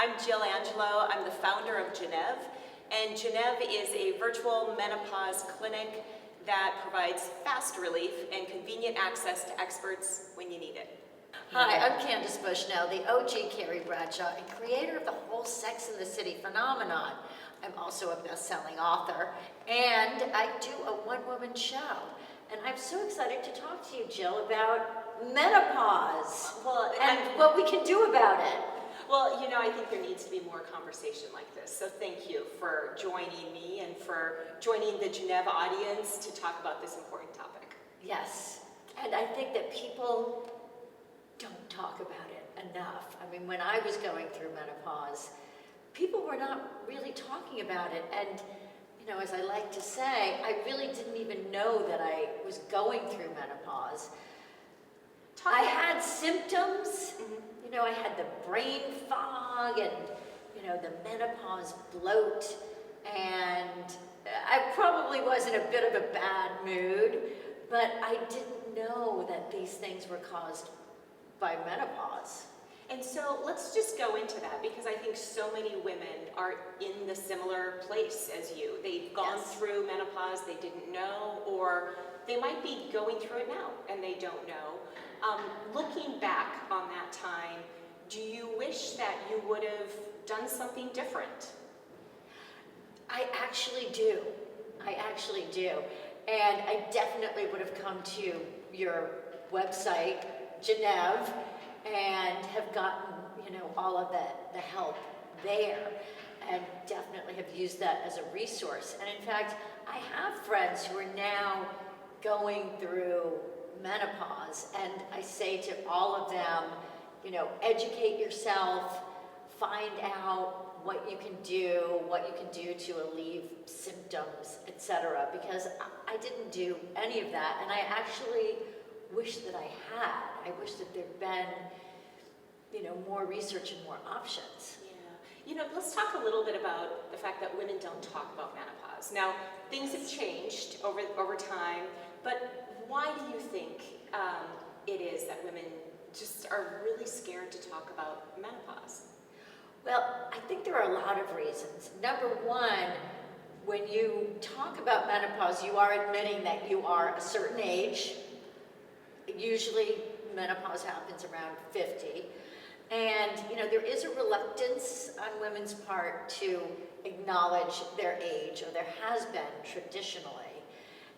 I'm Jill Angelo. I'm the founder of Geneve, and Geneve is a virtual menopause clinic that provides fast relief and convenient access to experts when you need it. Hi, I'm Candace Bushnell, the OG Carrie Bradshaw and creator of the whole Sex in the City phenomenon. I'm also a best-selling author, and I do a one-woman show. And I'm so excited to talk to you, Jill, about menopause and what we can do about it. Well, you know, I think there needs to be more conversation like this. So thank you for joining me and for joining the Geneve audience to talk about this important topic. Yes, and I think that people don't talk about it enough. I mean, when I was going through menopause, people were not really talking about it. And, you know, as I like to say, I really didn't even know that I was going through menopause. I had symptoms. You know, I had the brain fog and, you know, the menopause bloat. And I probably was in a bit of a bad mood, but I didn't know that these things were caused by menopause. And so let's just go into that, because I think so many women are in the similar place as you. They've gone through menopause, they didn't know, or they might be going through it now and they don't know. Looking back on that time, do you wish that you would have done something different? I actually do. I actually do. And I definitely would have come to your website, Geneve, and have gotten, you know, all of the help there, and definitely have used that as a resource. And in fact, I have friends who are now going through menopause, and I say to all of them, you know, educate yourself, find out what you can do to alleviate symptoms, etc. Because I didn't do any of that, and I actually wish that I had. I wish that there'd been, you know, more research and more options. Yeah. You know, let's talk a little bit about the fact that women don't talk about menopause. Now, things have changed over time, but why do you think it is that women just are really scared to talk about menopause? Well, I think there are a lot of reasons. Number one, when you talk about menopause, you are admitting that you are a certain age. Usually menopause happens around 50. And, you know, there is a reluctance on women's part to acknowledge their age, or there has been traditionally.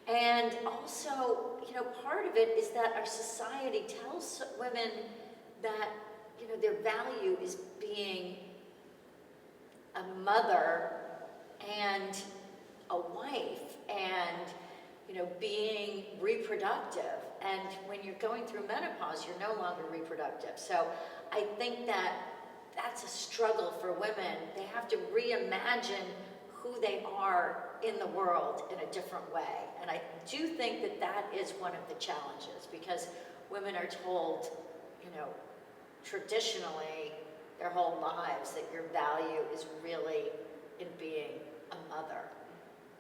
And also, you know, part of it is that our society tells women that, you know, their value is being a mother and a wife and, you know, being reproductive. And when you're going through menopause, you're no longer reproductive. So I think that that's a struggle for women. They have to reimagine who they are in the world in a different way. And I do think that that is one of the challenges, because women are told, you know, traditionally their whole lives that your value is really in being a mother.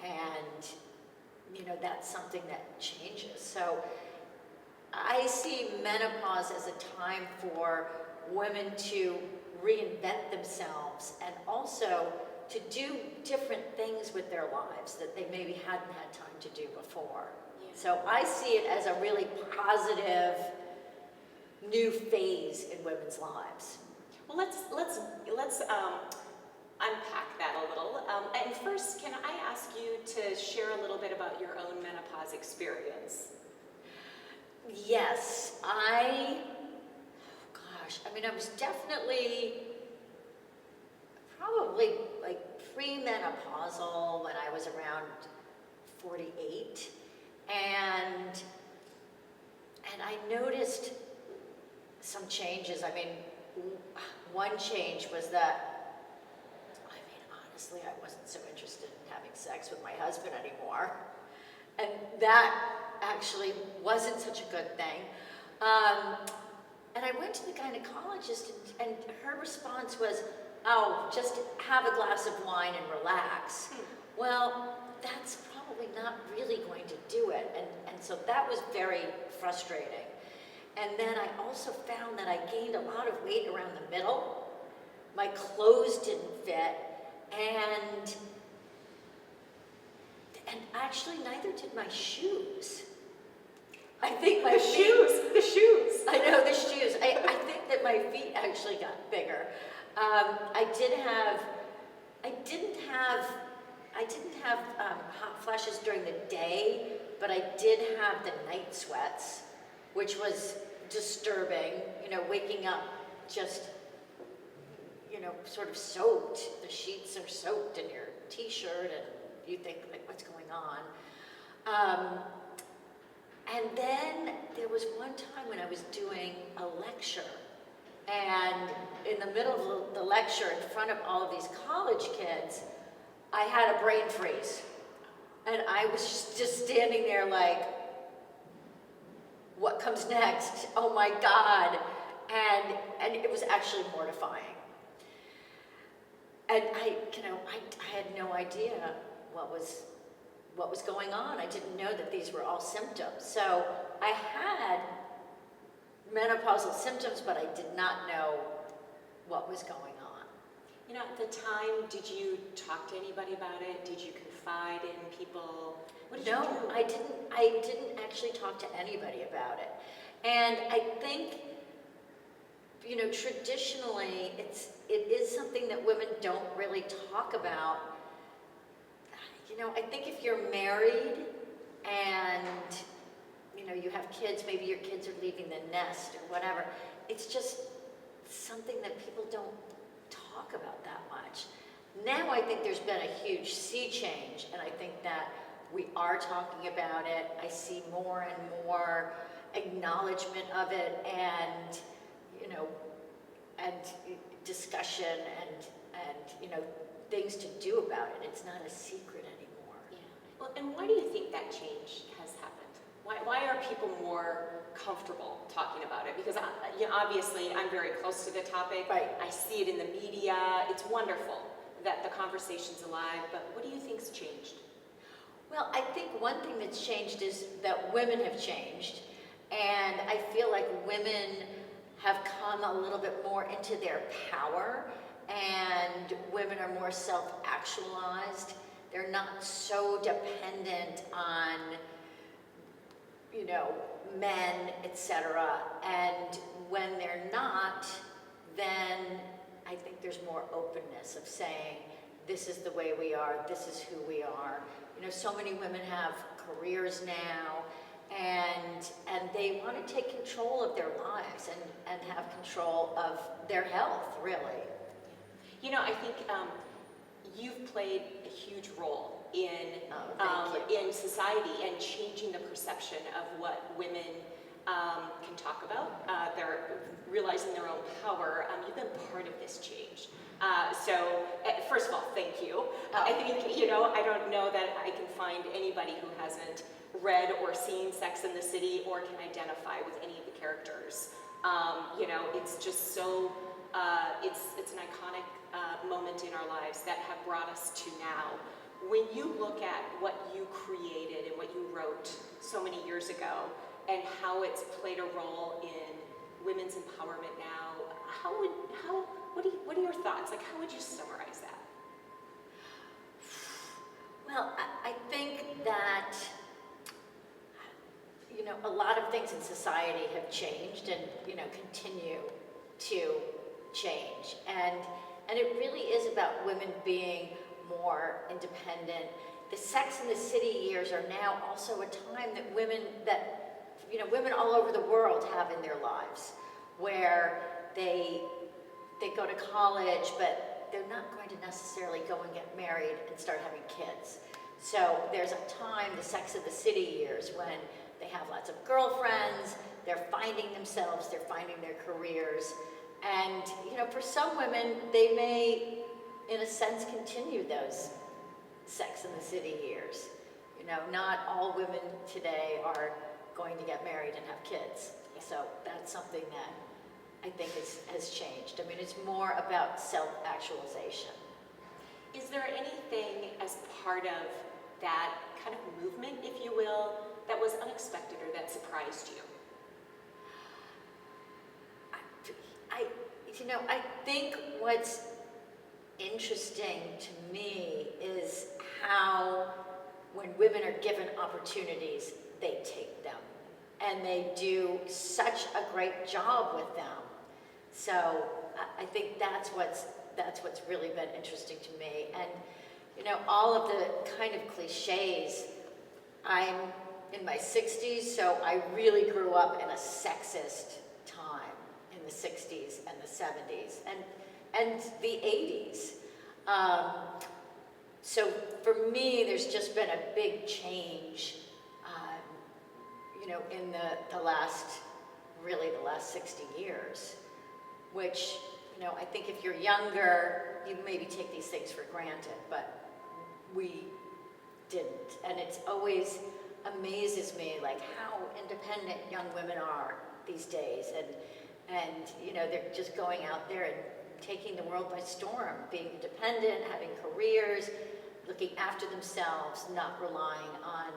And, you know, that's something that changes. So I see menopause as a time for women to reinvent themselves and also to do different things with their lives that they maybe hadn't had time to do before. Yeah. So I see it as a really positive new phase in women's lives. Well, let's unpack that a little. And first, can I ask you to share a little bit about your own menopause experience? Yes, I mean, I was definitely probably like premenopausal when I was around 48, and I noticed some changes. I mean, one change was that, I mean, honestly, I wasn't so interested in having sex with my husband anymore, and that actually wasn't such a good thing. And I went to the gynecologist, and her response was, oh, just have a glass of wine and relax. Well, that's probably not really going to do it. And so that was very frustrating. And then I also found that I gained a lot of weight around the middle, my clothes didn't fit, and actually neither did my shoes. I think my The shoes. I know, the shoes. I think that my feet actually got bigger. I didn't have hot flashes during the day, but I did have the night sweats, which was disturbing. You know, waking up just, you know, sort of soaked. The sheets are soaked in your t-shirt, and you think, like, what's going on? And then there was one time when I was doing a lecture, and in the middle of the lecture, in front of all of these college kids, I had a brain freeze. And I was just standing there like, what comes next? Oh my God. And it was actually mortifying. And I had no idea what was going on. I didn't know that these were all symptoms. So I had menopausal symptoms, but I did not know what was going on. You know, at the time, did you talk to anybody about it? Did you confide in people? What did you do? I didn't actually talk to anybody about it. And I think, you know, traditionally, it is something that women don't really talk about. You know, I think if you're married and, you know, you have kids, maybe your kids are leaving the nest or whatever, it's just something that people don't talk about that much. Now I think there's been a huge sea change, and I think that we are talking about it. I see more and more acknowledgement of it, and, you know, and discussion and you know, things to do about it. It's not a secret anymore. Yeah. Well, and why do you think that change has happened? Why are people more comfortable talking about it? Because you know, obviously I'm very close to the topic. Right. I see it in the media. It's wonderful that the conversation's alive, but what do you think's changed? Well, I think one thing that's changed is that women have changed, and I feel like women have come a little bit more into their power, and women are more self-actualized. They're not so dependent on, you know, men, etc. And when they're not, then I think there's more openness of saying, this is the way we are, this is who we are. You know, so many women have careers now, and they want to take control of their lives and have control of their health, really. You know, I think you've played a huge role in in society and changing the perception of what women can talk about. They're realizing their own power. You've been part of this change. So, first of all, thank you. I think, you know, I don't know that I can find anybody who hasn't read or seen Sex and the City or can identify with any of the characters. You know, it's just so, it's an iconic moment in our lives that have brought us to now. When you look at what you created and what you wrote so many years ago and how it's played a role in women's empowerment now, what are your thoughts? Like, how would you summarize that? Well, I think that, you know, a lot of things in society have changed and, you know, continue to change. And it really is about women being more independent. The Sex and the City years are now also a time that women all over the world have in their lives, where they go to college, but they're not going to necessarily go and get married and start having kids. So there's a time, the Sex and the City years, when they have lots of girlfriends, they're finding themselves, they're finding their careers. And, you know, for some women, they may, in a sense, continue those Sex and the City years. You know, not all women today are going to get married and have kids. So that's something that I think has changed. I mean, it's more about self-actualization. Is there anything as part of that kind of movement, if you will, that was unexpected or that surprised you? You know, I think what's interesting to me is how when women are given opportunities, they take them. And they do such a great job with them. So I think that's what's really been interesting to me. And, you know, all of the kind of cliches, I'm in my 60s, so I really grew up in a sexist time in the 60s and the 70s and the 80s. So for me, there's just been a big change, you know, in the last 60 years, which, you know, I think if you're younger, you maybe take these things for granted, but we didn't. And it's always amazes me, like, how independent young women are these days. And you know, they're just going out there and taking the world by storm, being independent, having careers, looking after themselves, not relying on,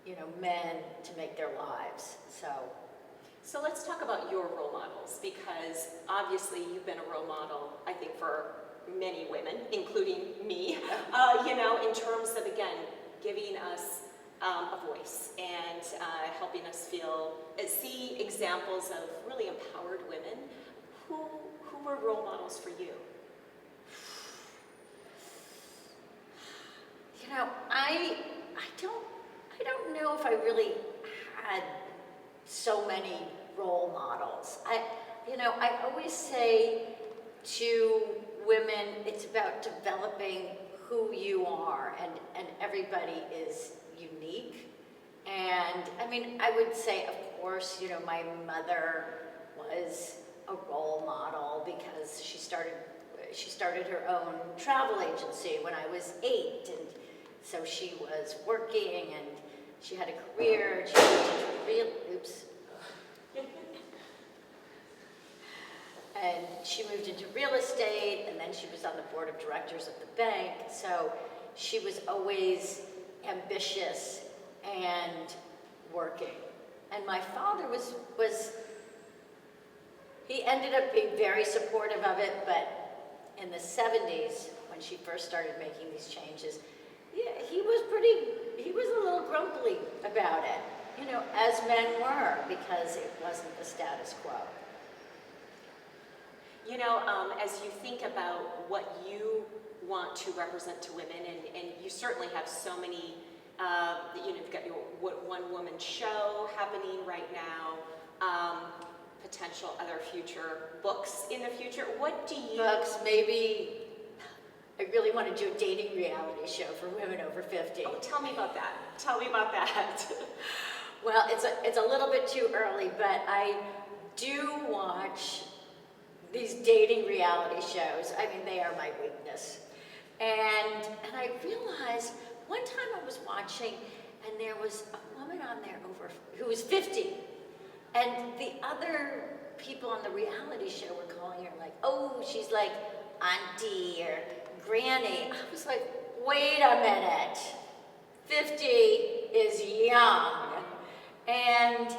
you know, men to make their lives. So let's talk about your role models, because obviously you've been a role model, I think, for many women, including me, you know, in terms of, again, giving us a voice and helping us see examples of really empowered women. Who were role models for you? You know, I don't know if I really had so many role models. I always say to women, it's about developing who you are, and everybody is unique. And I mean, I would say, of course, you know, my mother was a role model because she started her own travel agency when I was 8, and so she was working and she had a career. And she moved into real estate, and then she was on the board of directors of the bank. So she was always ambitious and working. And my father was he ended up being very supportive of it, but in the 70s, when she first started making these changes, yeah, he was a little grumpy about it, you know, as men were, because it wasn't the status quo. You know, as you think about what you want to represent to women, and you certainly have so many, you know, you've got your one woman show happening right now, potential other future books in the future. What do you... Books, maybe. I really want to do a dating reality show for women over 50. Oh, tell me about that. Tell me about that. Well, it's a little bit too early, but I do watch these dating reality shows. I mean, they are my weakness. And I realized one time I was watching, and there was a woman on there who was 50. And the other people on the reality show were calling her like, oh, she's like auntie or granny. I was like, wait a minute. 50 is young. And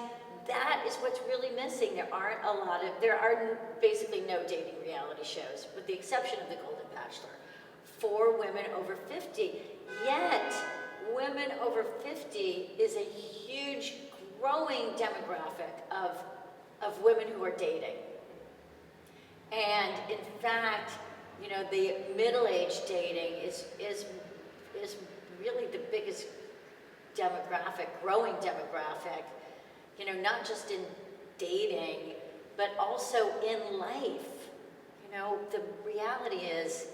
that is what's really missing. There are basically no dating reality shows, with the exception of The Golden Bachelor, for women over 50. Yet, women over 50 is a huge, growing demographic of women who are dating. And in fact, you know, the middle-aged dating is really the biggest demographic, growing demographic, you know, not just in dating, but also in life. You know, the reality is,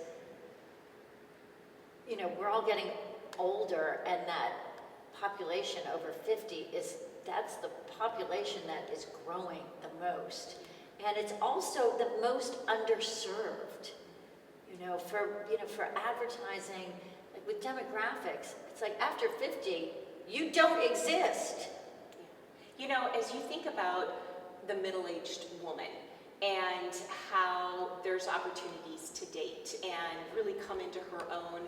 you know, we're all getting older, and that population over 50 that's the population that is growing the most. And it's also the most underserved, you know, for advertising, like with demographics. It's like after 50, you don't exist. You know, as you think about the middle-aged woman and how there's opportunities to date and really come into her own,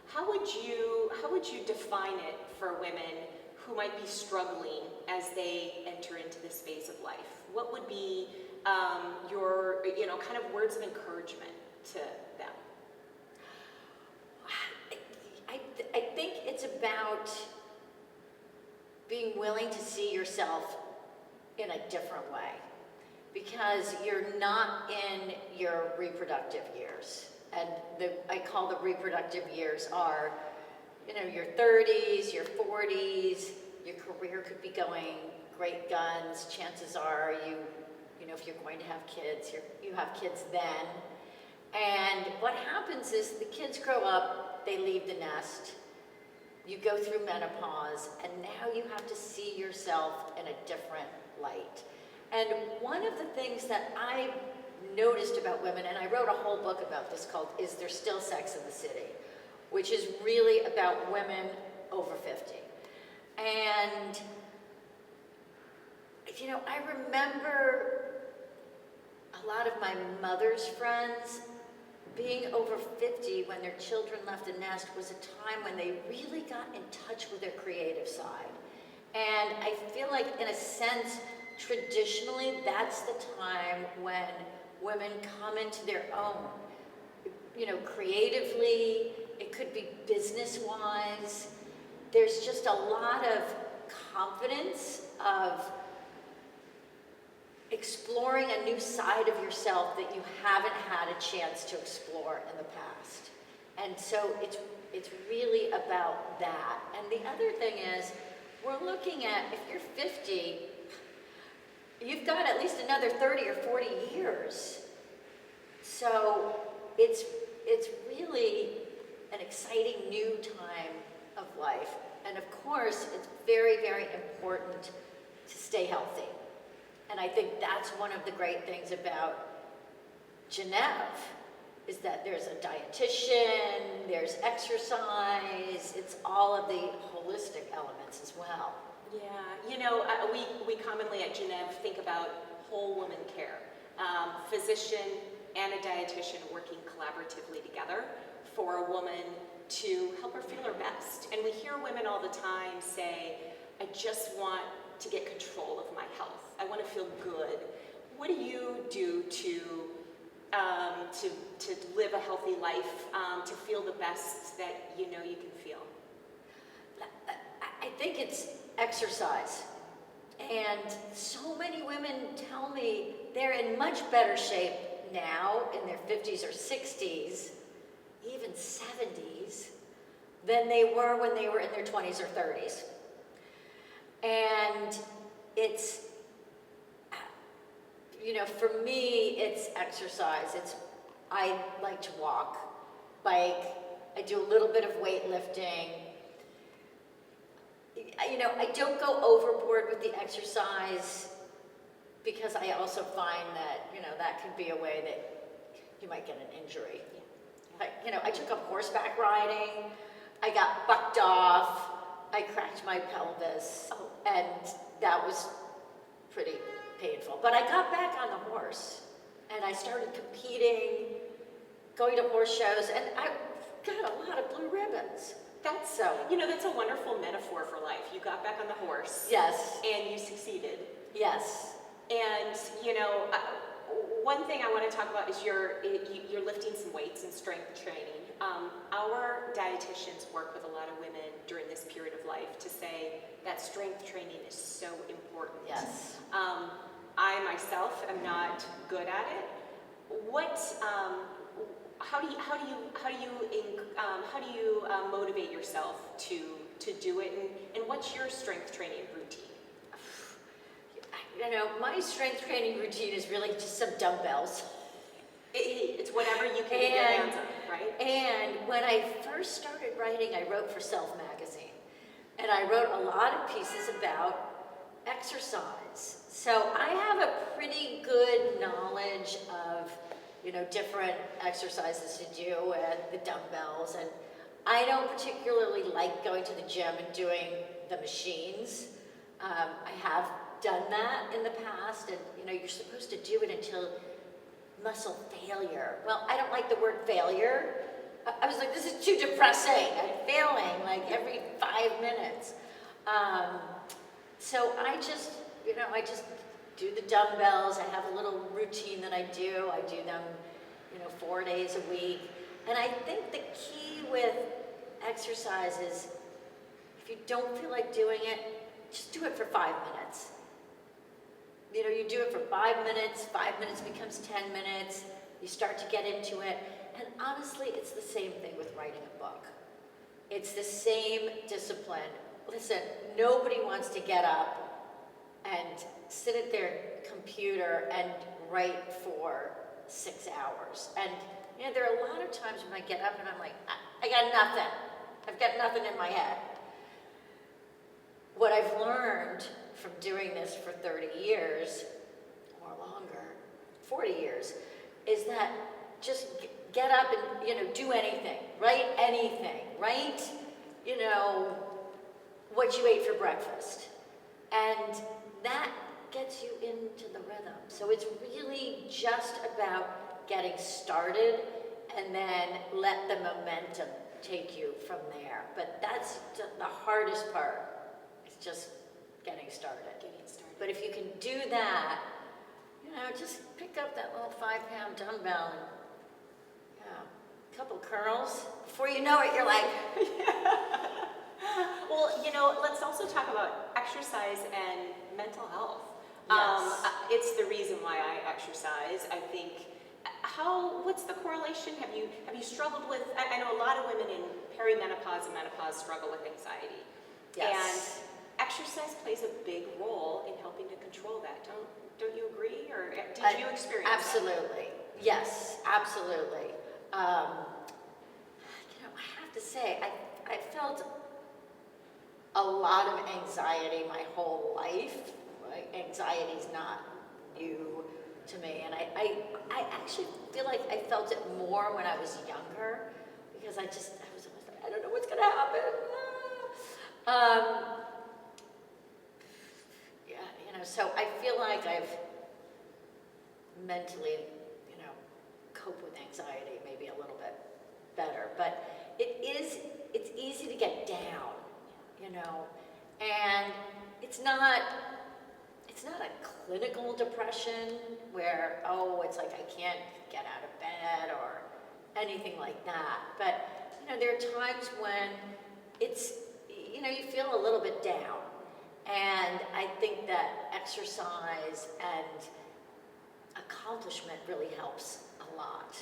how would you define it for women who might be struggling as they enter into this phase of life? What would be your, kind of words of encouragement to them? I think it's about being willing to see yourself in a different way, because you're not in your reproductive years. And I call the reproductive years are, your 30s, your 40s, your career could be going great guns. Chances are if you're going to have kids, you have kids then. And what happens is the kids grow up, they leave the nest, you go through menopause, and now you have to see yourself in a different light. And one of the things that I noticed about women, and I wrote a whole book about this called Is There Still Sex in the City?, which is really about women over 50. And, I remember a lot of my mother's friends being over 50 when their children left the nest was a time when they really got in touch with their creative side. And I feel like, in a sense, traditionally, that's the time when women come into their own. Creatively, it could be business-wise. There's just a lot of confidence of exploring a new side of yourself that you haven't had a chance to explore in the past. And so it's really about that. And the other thing is, we're looking at, if you're 50, you've got at least another 30 or 40 years. So it's really an exciting new time of life. And of course, it's very, very important to stay healthy. And I think that's one of the great things about Genève, is that there's a dietitian, there's exercise, it's all of the holistic elements as well. Yeah, we commonly at Genève think about whole woman care. Physician and a dietitian working collaboratively together for a woman to help her feel her best. And we hear women all the time say, I just want to get control of my health. I want to feel good. What do you do to live a healthy life, to feel the best that you can feel? I think it's exercise. And so many women tell me they're in much better shape now in their 50s or 60s, even 70s, than they were when they were in their 20s or 30s. And it's, for me, it's exercise. I like to walk, bike, I do a little bit of weightlifting. I don't go overboard with the exercise, because I also find that, that could be a way that you might get an injury. I took up horseback riding, I got bucked off, I cracked my pelvis, and that was pretty painful. But I got back on the horse, and I started competing, going to horse shows, and I got a lot of blue ribbons. That's a wonderful metaphor for life. You got back on the horse. Yes. And you succeeded. Yes. And, one thing I want to talk about is you're lifting some weights and strength training. Our dietitians work with a lot of women during this period of life to say that strength training is so important. Yes. I myself am not good at it. How do you motivate yourself to do it, and what's your strength training routine? My strength training routine is really just some dumbbells. It's whatever you can get your hands on, right? And when I first started writing, I wrote for Self magazine. And I wrote a lot of pieces about exercise. So I have a pretty good knowledge of, different exercises to do with the dumbbells. And I don't particularly like going to the gym and doing the machines. I have done that in the past, and you're supposed to do it until muscle failure. Well, I don't like the word failure. I was like, this is too depressing. I'm failing like every 5 minutes. So I just do the dumbbells. I have a little routine that I do. I do them, 4 days a week. And I think the key with exercise is if you don't feel like doing it, just do it for 5 minutes. You do it for 5 minutes, 5 minutes becomes 10 minutes, you start to get into it. And honestly, it's the same thing with writing a book. It's the same discipline. Listen, nobody wants to get up and sit at their computer and write for 6 hours. And there are a lot of times when I get up and I'm like, I got nothing. I've got nothing in my head. What I've learned from doing this for 30 years or longer, 40 years, is that just get up and, do anything, write anything, write, what you ate for breakfast. And that gets you into the rhythm. So it's really just about getting started and then let the momentum take you from there. But that's the hardest part, is just getting started. But if you can do that, just pick up that little 5-pound dumbbell and a couple curls. Before you know it, you're like, Well, let's also talk about exercise and mental health. Yes. It's the reason why I exercise. I think, what's the correlation? Have you struggled with, I know a lot of women in perimenopause and menopause struggle with anxiety. yes. And exercise plays a big role in helping to control that. Don't you agree? Or did you experience that? Absolutely. Yes, absolutely. I have to say, I felt a lot of anxiety my whole life. Right? Anxiety is not new to me. And I actually feel like I felt it more when I was younger, because I was always like, I don't know what's going to happen. So I feel like I've mentally, cope with anxiety maybe a little bit better. But it's easy to get down, and it's not a clinical depression where, it's like I can't get out of bed or anything like that. But, there are times when it's, you feel a little bit down. And I think that exercise and accomplishment really helps a lot.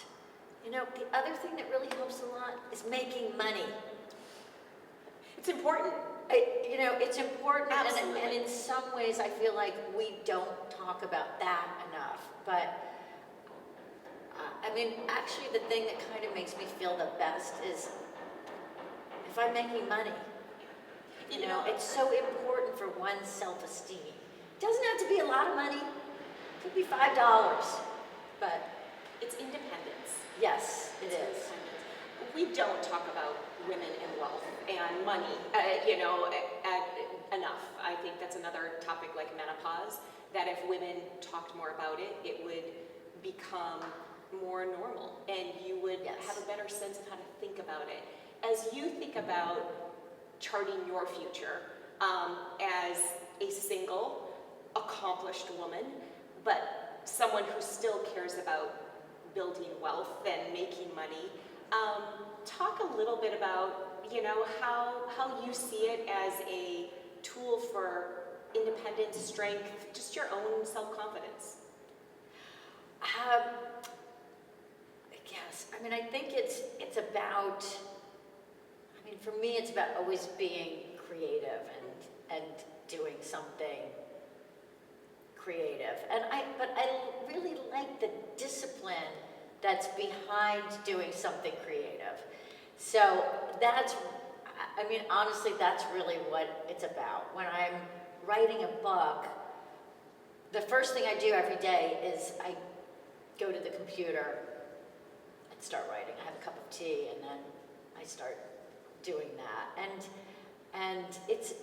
The other thing that really helps a lot is making money. It's important. It's important. Absolutely. And in some ways I feel like we don't talk about that enough. But, actually the thing that kind of makes me feel the best is if I'm making money. It's so important for one's self-esteem. It doesn't have to be a lot of money. It could be $5, but It's independence. yes, it is. We don't talk about women and wealth and money, enough. I think that's another topic like menopause, that if women talked more about it, it would become more normal and you would Yes. have a better sense of how to think about it. As you think about charting your future as a single, accomplished woman, but someone who still cares about building wealth and making money, talk a little bit about, how you see it as a tool for independence, strength, just your own self-confidence. Yes, I think it's about, for me it's about always being creative and doing something creative. But I really like the discipline that's behind doing something creative. So honestly, that's really what it's about. When I'm writing a book, the first thing I do every day is I go to the computer and start writing. I have a cup of tea and then I start doing that. And it's,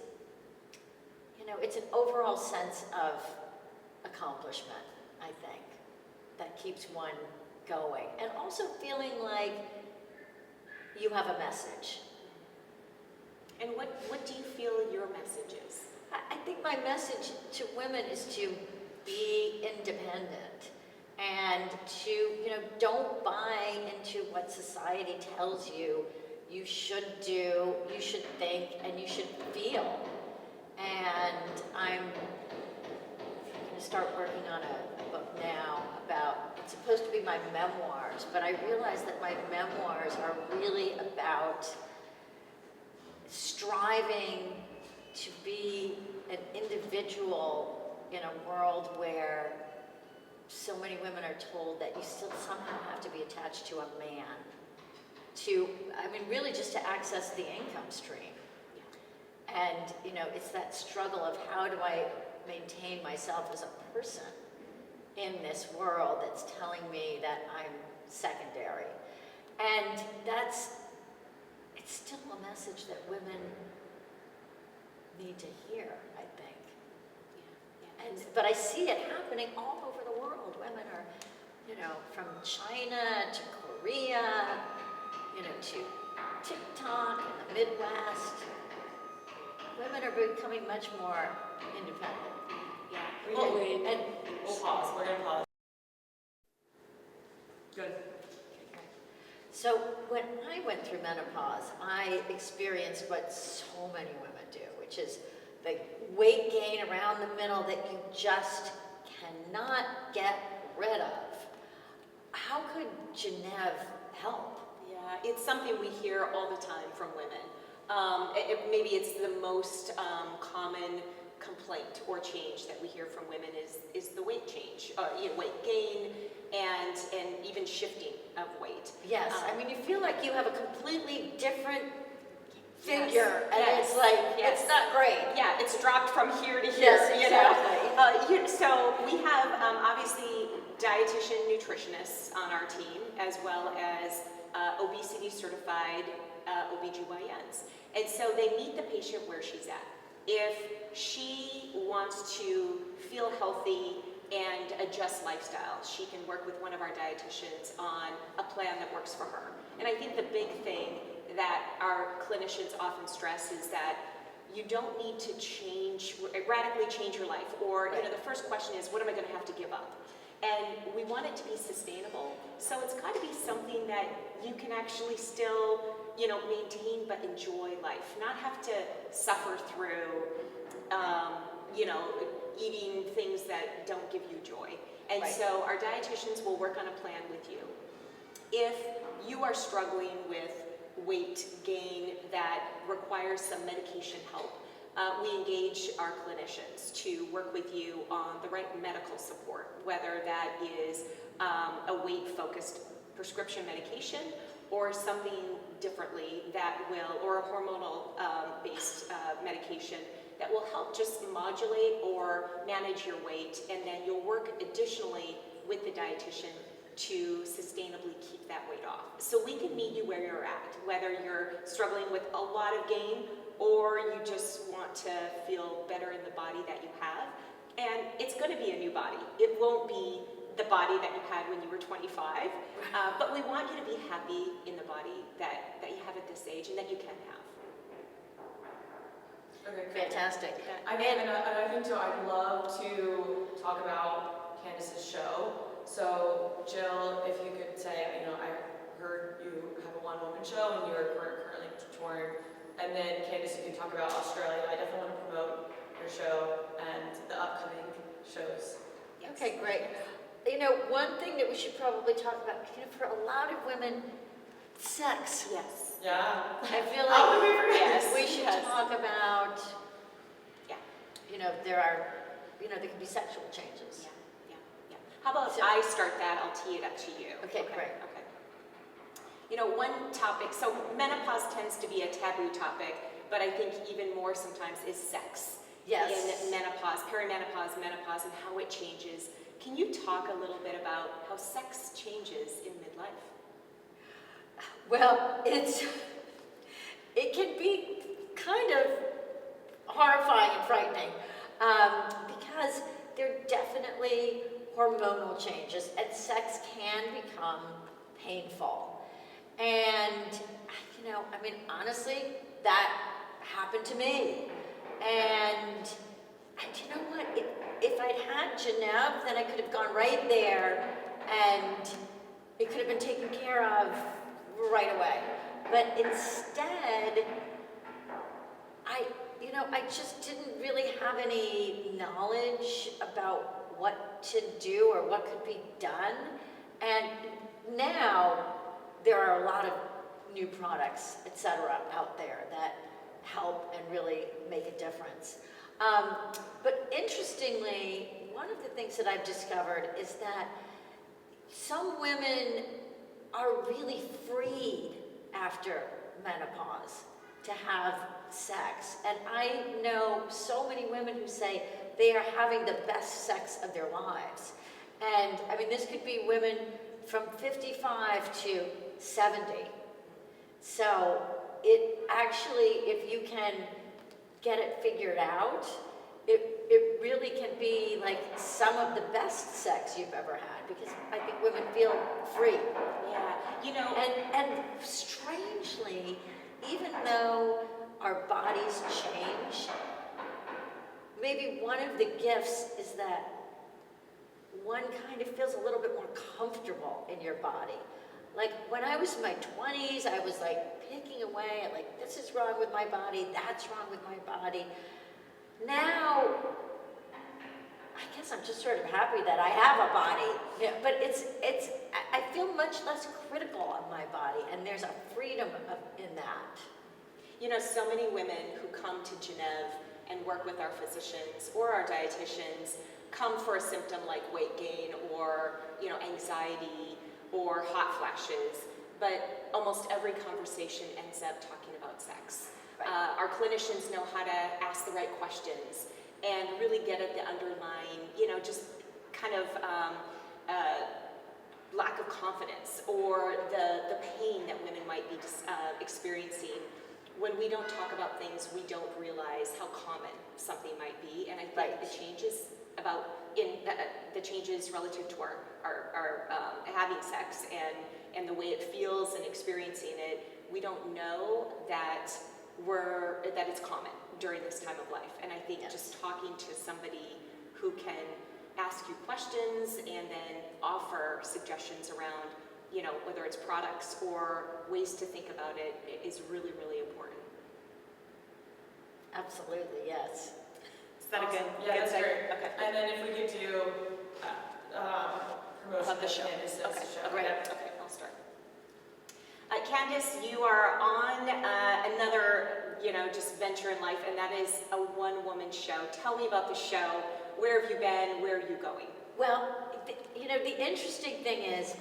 it's an overall sense of accomplishment, I think, that keeps one going. And also feeling like you have a message. And what do you feel your message is? I think my message to women is to be independent and to, don't buy into what society tells you you should do, you should think, and you should feel. And I'm going to start working on a book now about, it's supposed to be my memoirs, but I realize that my memoirs are really about striving to be an individual in a world where so many women are told that you still somehow have to be attached to a man really just to access the income stream. And, it's that struggle of how do I maintain myself as a person in this world that's telling me that I'm secondary. And it's still a message that women need to hear, I think. But I see it happening all over the world. Women are, from China to Korea, to TikTok in the Midwest. Women are becoming much more independent. We'll pause. We're gonna pause. Good. So when I went through menopause, I experienced what so many women do, which is the weight gain around the middle that you just cannot get rid of. How could Genevieve help? Yeah, it's something we hear all the time from women. Maybe it's the most common complaint or change that we hear from women is the weight change, weight gain, and even shifting of weight. Yes, you feel like you have a completely different figure, and yes, it's like, yes. it's not great. Yeah, it's dropped from here to here. Yes, exactly. So we have obviously dietitian nutritionists on our team, as well as obesity certified OBGYNs. And so they meet the patient where she's at. If she wants to feel healthy and adjust lifestyle, she can work with one of our dietitians on a plan that works for her. And I think the big thing that our clinicians often stress is that you don't need to radically change your life. Or, the first question is, what am I going to have to give up? And we want it to be sustainable. So it's got to be something that you can actually still, maintain but enjoy life. Not have to suffer through, eating things that don't give you joy. And so our dietitians will work on a plan with you. If you are struggling with weight gain that requires some medication help, we engage our clinicians to work with you on the right medical support, whether that is a weight-focused prescription medication or something differently or a hormonal-based medication that will help just modulate or manage your weight, and then you'll work additionally with the dietitian to sustainably keep that weight off. So we can meet you where you're at, whether you're struggling with a lot of gain or you just want to feel better in the body that you have. And it's going to be a new body. It won't be the body that you had when you were 25, but we want you to be happy in the body that you have at this age and that you can have. Okay, Fantastic. I mean, another thing too, I'd love to talk about Candace's show. So, Jill, if you could say, I heard you have a one-woman show and you're currently touring. And then, Candace, you can talk about Australia. I definitely want to promote your show and the upcoming shows. Yes. Okay, great. One thing that we should probably talk about, for a lot of women, sex. Yes. Yeah. I feel like yes, we should talk about, there can be sexual changes. Yeah. How about I start that, I'll tee it up to you. Okay, great. Okay. One topic, so menopause tends to be a taboo topic, but I think even more sometimes is sex. Yes. In menopause, perimenopause, menopause, and how it changes. Can you talk a little bit about how sex changes in midlife? Well, it can be kind of horrifying and frightening because there are definitely hormonal changes, and sex can become painful. And, honestly, that happened to me. And you know what? if I'd had Genevieve, then I could have gone right there and it could have been taken care of right away. But instead, I just didn't really have any knowledge about what to do or what could be done. And now there are a lot of new products, etc., out there that help and really make a difference. But interestingly, one of the things that I've discovered is that some women are really freed after menopause to have sex. And I know so many women who say they are having the best sex of their lives. And I mean, this could be women from 55 to 70. So it actually, if you can get it figured out, it really can be like some of the best sex you've ever had, because I think women feel free. Yeah, And strangely, even though our bodies change, maybe one of the gifts is that one kind of feels a little bit more comfortable in your body. Like when I was in my 20s, I was like picking away at like, this is wrong with my body, that's wrong with my body. Now, I guess I'm just sort of happy that I have a body. Yeah, but I feel much less critical of my body, and there's a freedom in that. So many women who come to Genève and work with our physicians or our dietitians come for a symptom like weight gain or, anxiety or hot flashes, but almost every conversation ends up talking about sex. Right. Our clinicians know how to ask the right questions and really get at the underlying, just kind of lack of confidence or the pain that women might be experiencing. When we don't talk about things, we don't realize how common something might be, and I think Right. the changes relative to our having sex and the way it feels and experiencing it, we don't know that it's common during this time of life. And I think Yes. just talking to somebody who can ask you questions and then offer suggestions around, whether it's products or ways to think about it, is really, really important. Absolutely, yes. Is that Awesome. a good? Yeah, that's good great. Okay. And then if we could do promotion Of the show. Candace's Okay. show. Okay. Okay. I'll start. Candace, you are on another, just venture in life, and that is a one-woman show. Tell me about the show. Where have you been? Where are you going? Well, the interesting thing is,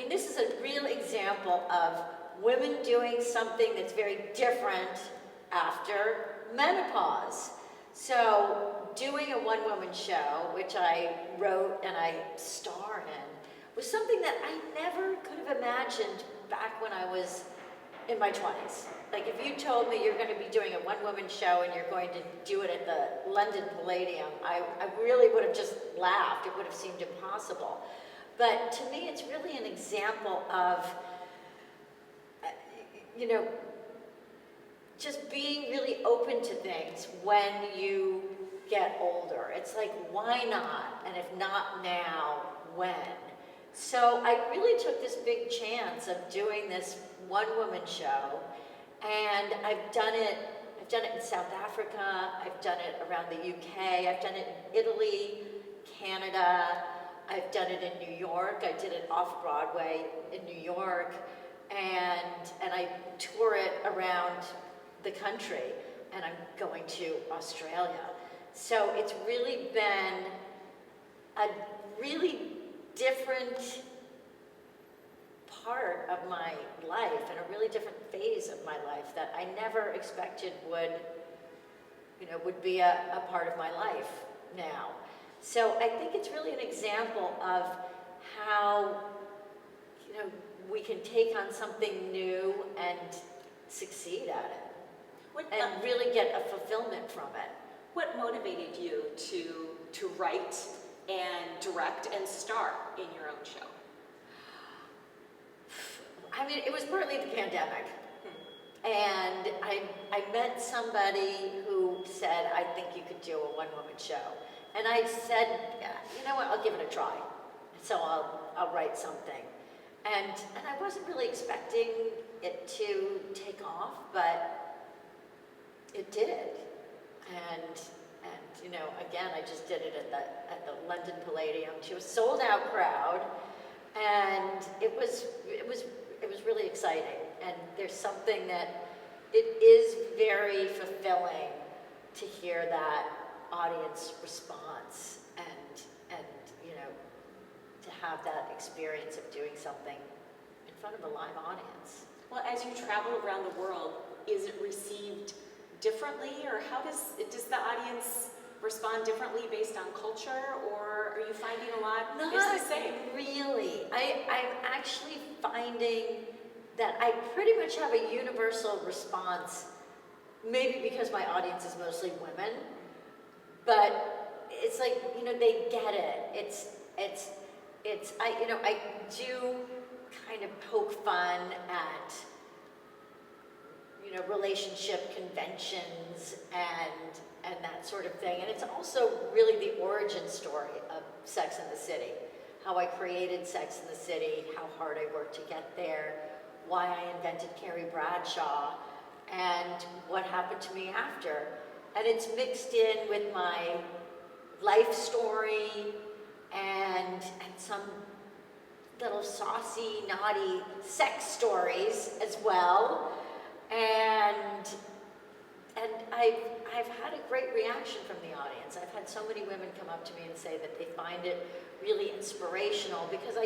this is a real example of women doing something that's very different after menopause. So doing a one-woman show, which I wrote and I star in, was something that I never could have imagined back when I was in my 20s. Like if you told me you're going to be doing a one-woman show and you're going to do it at the London Palladium, I really would have just laughed. It would have seemed impossible. But to me, it's really an example of, just being really open to things when you get older. It's like, why not? And if not now, when? So I really took this big chance of doing this one-woman show, and I've done it in South Africa, I've done it around the UK, I've done it in Italy, Canada, I've done it in New York. I did it off-Broadway in New York, and I tour it around the country, and I'm going to Australia. So it's really been a really different part of my life and a really different phase of my life that I never expected would be a part of my life now. So I think it's really an example of how, we can take on something new and succeed at it and really get a fulfillment from it. What motivated you to write and direct and star in your own show? It was partly the pandemic. And I met somebody who said, I think you could do a one-woman show. And I said, yeah, you know what, I'll give it a try. So I'll write something. And I wasn't really expecting it to take off, but it did. And you know, again, I just did it at the London Palladium to a sold out crowd, and it was really exciting. And there's something that it is very fulfilling to hear that audience response and you know, to have that experience of doing something in front of a live audience. Well, as you travel around the world, is it received differently, or how does the audience respond differently based on culture, or are you finding a lot is the same? Really. I'm actually finding that I pretty much have a universal response, maybe because my audience is mostly women, but it's like, you know, they get it. I do kind of poke fun at, you know, relationship conventions and that sort of thing. And it's also really the origin story of Sex and the City. How I created Sex and the City, how hard I worked to get there, why I invented Carrie Bradshaw, and what happened to me after. And it's mixed in with my life story and some little saucy, naughty sex stories as well. And I've had a great reaction from the audience. I've had so many women come up to me and say that they find it really inspirational, because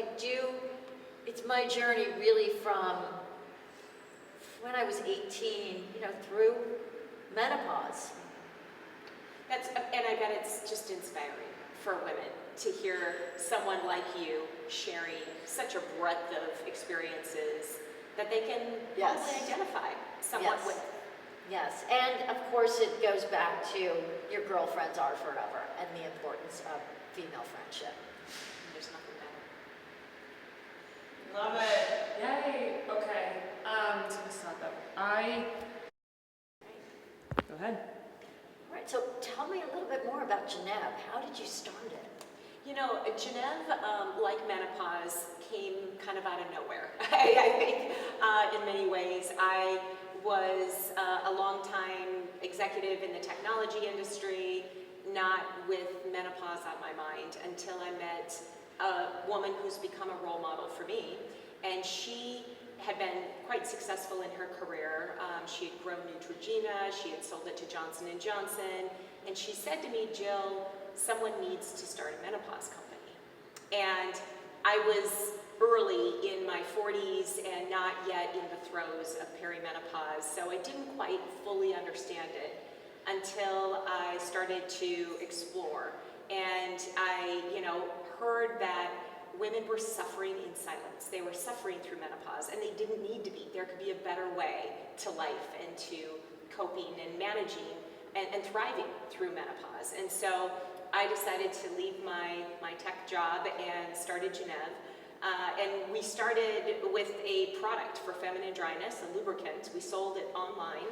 it's my journey really from when I was 18, you know, through menopause. And I bet it's just inspiring for women to hear someone like you sharing such a breadth of experiences that they can probably identify somewhat with. Yes, and of course it goes back to your girlfriends are forever and the importance of female friendship. There's nothing better. Love it. Yay. Okay. So this is not that. Go ahead. All right, so tell me a little bit more about Geneve. How did you start it? You know, Geneve, like menopause, came kind of out of nowhere, I think, in many ways. I was a long-time executive in the technology industry, not with menopause on my mind, until I met a woman who's become a role model for me. And she had been quite successful in her career. She had grown Neutrogena, she had sold it to Johnson & Johnson, and she said to me, Jill, someone needs to start a menopause company. And I was early in my 40s and not yet in the throes of perimenopause, so I didn't quite fully understand it until I started to explore. And I, you know, heard that women were suffering in silence. They were suffering through menopause, and they didn't need to be. There could be a better way to life and to coping and managing and thriving through menopause. And so I decided to leave my tech job and started Geneve. And we started with a product for feminine dryness, a lubricant. We sold it online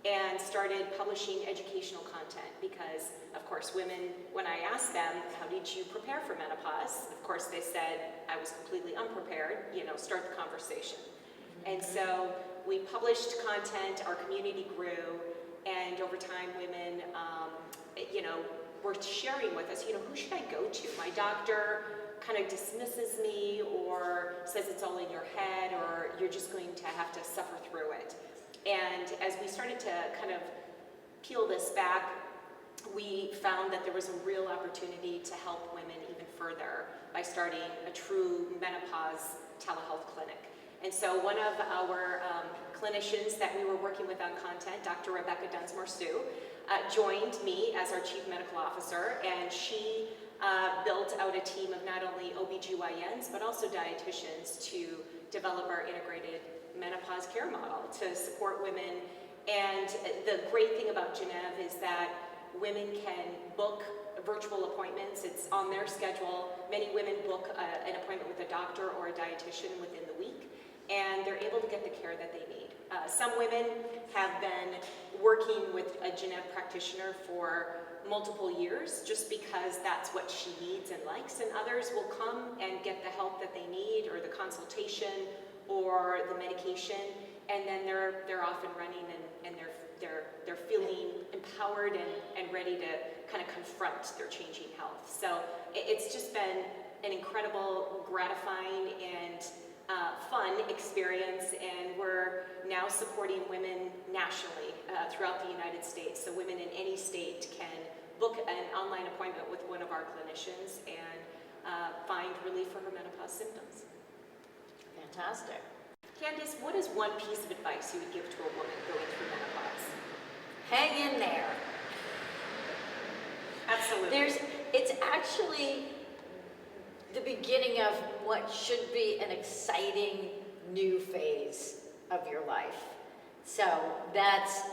and started publishing educational content because, of course, women, when I asked them, how did you prepare for menopause? Of course, they said, I was completely unprepared, you know, start the conversation. And so we published content, our community grew, and over time, women, you know, were sharing with us, you know, who should I go to? My doctor kind of dismisses me or says it's all in your head or you're just going to have to suffer through it. And as we started to kind of peel this back, we found that there was a real opportunity to help women even further by starting a true menopause telehealth clinic. And so one of our clinicians that we were working with on content, Dr. Rebecca Dunsmore-Sue, joined me as our Chief Medical Officer, and she built out a team of not only OBGYNs, but also dietitians to develop our integrated menopause care model to support women. And the great thing about Geneve is that women can book virtual appointments. It's on their schedule. Many women book an appointment with a doctor or a dietitian within the week, and they're able to get the care that they need. Some women have been working with a genetic practitioner for multiple years just because that's what she needs and likes, and others will come and get the help that they need or the consultation or the medication, and then they're off and running, and they're feeling empowered and ready to kind of confront their changing health. So it's just been an incredible, gratifying, and fun experience, and we're now supporting women nationally throughout the United States. So women in any state can book an online appointment with one of our clinicians and find relief for her menopause symptoms. Fantastic. Candace, what is one piece of advice you would give to a woman going through menopause? Hang in there. Absolutely. It's actually the beginning of what should be an exciting new phase of your life. So that's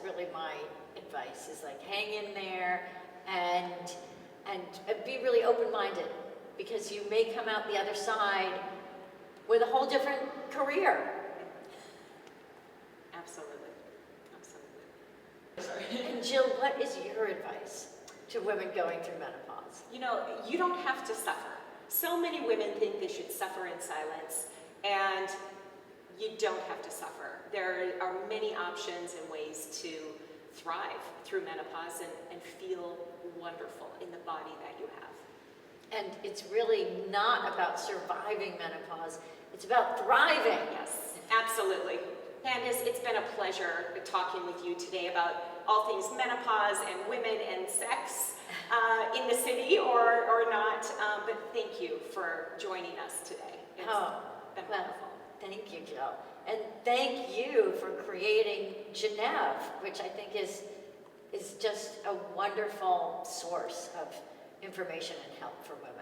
really my advice, is like hang in there and be really open-minded, because you may come out the other side with a whole different career. Absolutely. And Jill, what is your advice to women going through menopause? You know, you don't have to suffer. So many women think they should suffer in silence, and you don't have to suffer. There are many options and ways to thrive through menopause and feel wonderful in the body that you have. And it's really not about surviving menopause, it's about thriving. Yes, absolutely. Candace, it's been a pleasure talking with you today about all things menopause and women and sex in the city or not, but thank you for joining us today. It's been wonderful. Thank you, Jill. And thank you for creating Genève, which I think is just a wonderful source of information and help for women.